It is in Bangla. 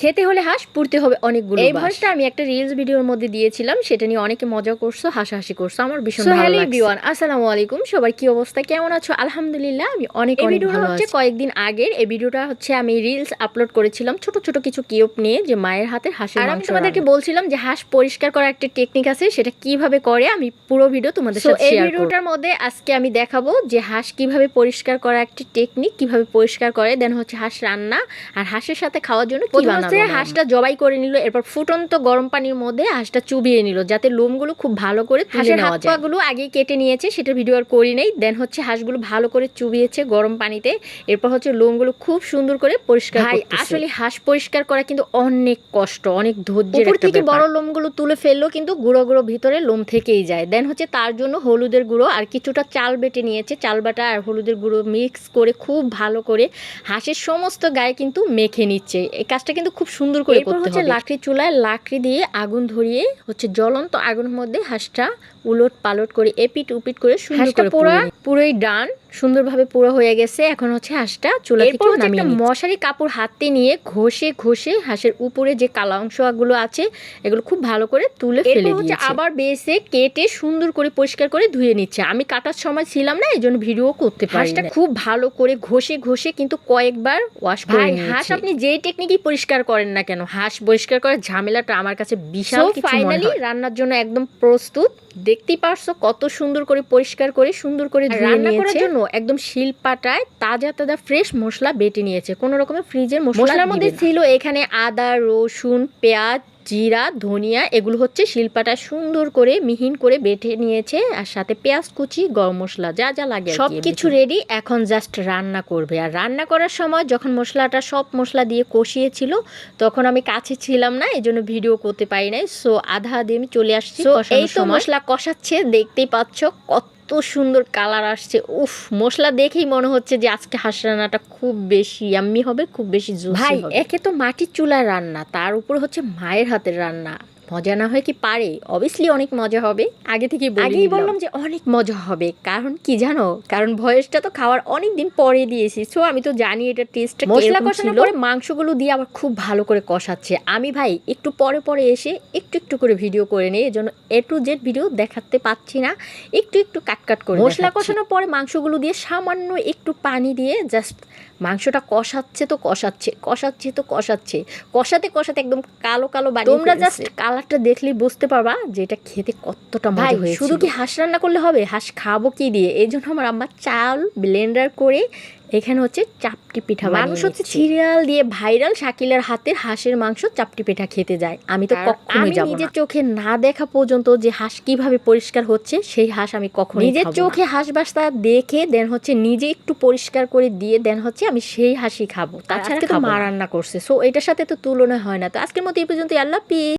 খেতে হলে হাঁস পুড়তে হবে অনেকগুলো। এই ভয়েসটা আমি একটা রিলস ভিডিওর মধ্যে দিয়েছিলাম, সেটা নিয়ে অনেকে মজা করছো, হাসাহাসি করছো, আমার ভীষণ ভালো লাগছে। হ্যালো এভরিওয়ান, আসসালামু আলাইকুম, সবার কি অবস্থা, কেমন আছো? আলহামদুলিল্লাহ আমি অনেক অনেক ভালো আছি। কয়েকদিন আগের এই ভিডিওটা হচ্ছে আমি রিলস আপলোড করেছিলাম ছোট ছোট কিছু কিউব নিয়ে, যে মায়ের হাতের হাঁসের মাংস। আমি তোমাদেরকে বলছিলাম যে হাঁস পরিষ্কার করার একটা টেকনিক আছে, সেটা কিভাবে করে আমি পুরো ভিডিও তোমাদের সাথে শেয়ার করব। এই ভিডিওটার মধ্যে আজকে আমি দেখাবো যে হাঁস কিভাবে পরিষ্কার করার একটা টেকনিক, কিভাবে পরিষ্কার করে, দেন হচ্ছে হাঁস রান্না আর হাঁসের সাথে খাওয়ার জন্য কি বানাবো। হাঁসটা জবাই করে নিল, এরপর ফুটন্ত গরম পানির মধ্যে হাঁসটা চুবিয়ে নিল যাতে লোমগুলো খুব ভালো করে তুলে নেওয়া যায়। হাত পাগুলো আগেই কেটে নিয়েছে, সেটা ভিডিও আর করি নাই। দেন হচ্ছে হাঁসগুলো ভালো করে চুবিয়েছে গরম পানিতে, এরপর হচ্ছে লোমগুলো খুব সুন্দর করে পরিষ্কার করতেছে। আসলে হাঁস পরিষ্কার করা কিন্তু অনেক কষ্ট, অনেক ধৈর্যের একটা ব্যাপার। উপর থেকে বড় লোমগুলো তুলে ফেললেও কিন্তু গুঁড়ো গুঁড়ো ভিতরে লোম থেকেই যায়। দেন হচ্ছে তার জন্য হলুদের গুঁড়ো আর কিছুটা চাল বেটে নিয়েছে, চাল বাটা আর হলুদের গুঁড়ো মিক্স করে খুব ভালো করে হাঁসের সমস্ত গায়ে কিন্তু মেখে নিচ্ছে। এই কাজটা কিন্তু খুব সুন্দর করে করতে হবে। হচ্ছে লাকড়ি চুলায় লাকড়ি দিয়ে আগুন ধরিয়ে হচ্ছে জ্বলন্ত আগুনের মধ্যে হাঁসটা উলট পালট করে এপিট উপিট করে সুন্দর করে পুরোই ডান সুন্দরভাবে পুরো হয়ে গেছে। এখন হচ্ছে হাঁসটা চুলা থেকে নামিয়ে নিচ্ছে। মশারি কাপড় হাতে নিয়ে ঘষে ঘষে হাঁসের উপরে যে কালো অংশগুলো আছে এগুলো খুব ভালো করে তুলে ফেলে দিয়েছে। আবার বেসে কেটে সুন্দর করে পরিষ্কার করে ধুয়ে নিচ্ছে। আমি কাটার সময় ছিলাম না, এই জন্য ভিডিও করতে পারি না। হাঁসটা খুব ভালো করে ঘষে ঘষে কিন্তু কয়েকবার ওয়াশ করে নিয়েছে। হাঁস আপনি যেই টেকনিকই পরিষ্কার করেন না কেন, হাঁস পরিষ্কার করার ঝামেলাটা আমার কাছে বিশাল কিছু মনে হয়। ফাইনালি রান্নার জন্য একদম প্রস্তুত। দেখতেই পারছো কত সুন্দর করে পরিষ্কার করে সুন্দর করে ধুয়ে নিয়েছে। রান্না করার জন্য একদম শিলপাটায় তাজা তাজা ফ্রেশ মশলা বেটে নিয়েছে, কোনো রকমের ফ্রিজের মশলার মধ্যে ছিল এখানে আদা, রসুন, পেঁয়াজ, জিরা, ধনিয়া, এগুলো হচ্ছে শিলপাটা সুন্দর করে মিহিন করে বেটে নিয়েছে, আর সাথে পেঁয়াজ কুচি, গরম মশলা, যা যা লাগে সবকিছু রেডি। এখন জাস্ট রান্না করবে। আর রান্না করার সময় যখন মশলাটা সব মশলা দিয়ে কষিয়েছিল তখন আমি কাছে ছিলাম না, এই জন্য ভিডিও করতে পারি নাই। সো আধা দিয়ে আমি চলে আসছি। এই তো মশলা কষাচ্ছে, দেখতেই পাচ্ছ কত সুন্দর কালার আসছে। উফ, মশলা দেখেই মনে হচ্ছে যে আজকে হাঁস রান্নাটা খুব বেশি ইয়াম্মি হবে, খুব বেশি জুসি হবে। ভাই একে তো মাটির চুলার রান্না, তার উপর হচ্ছে মায়ের হাতের রান্না, মজা না হয় কি পারে? অবভিয়াসলি অনেক মজা হবে। আগেই বললাম যে অনেক মজা হবে। কারণ কি জানো, কারণ ভয়েসটা তো খাওয়ার অনেক দিন পরে দিয়েছি, সো আমি তো জানি এটা টেস্টটা মশলা কষানোর পরে মাংসগুলো দিয়ে আবার খুব ভালো করে কষাচ্ছে। আমি ভাই একটু পরে পরে এসে একটু একটু করে ভিডিও করে নেই, এজন্য A to Z ভিডিও দেখাতে পাচ্ছি না, একটু একটু কাট করে মশলা কষানোর পরে মাংসগুলো দিয়ে সামান্য একটু পানি দিয়ে জাস্ট মাংসটা কষাচ্ছে তো কষাচ্ছে, কষাচ্ছে তো কষাচ্ছে, কষাতে কষাতে একদম কালো কালো বানিয়ে। তোমরা জাস্ট কালারটা দেখলেই বুঝতে পারবা যে এটা খেতে কতটা মজা হয়েছে। শুধু কি হাঁস রান্না করলে হবে? হাঁস খাবো কি দিয়ে? এই জন্য আমার আম্মা চাল ব্লেন্ডার করে এখানে হচ্ছে চাপটি পিঠা বানিয়েছে। মানুষ হচ্ছে সিরিয়াল দিয়ে ভাইরাল শাকিলার হাতের হাঁসের মাংস চাপটি পিঠা খেতে যায়। আমি তো কখনোই যাব না। নিজের চোখে না দেখা পর্যন্ত যে হাঁস কিভাবে পরিষ্কার হচ্ছে সেই হাঁস আমি কখনোই নিজের চোখে হাঁস বাসা দেখে দেন হচ্ছে নিজে একটু পরিষ্কার করে দিয়ে দেন হচ্ছে আমি সেই হাঁসই খাবো। তাছাড়া তো মা রান্না করছে, সো এটার সাথে তো তুলনা হয় না। তো আজকের মতো এই পর্যন্ত, আল্লাহ হাফেজ।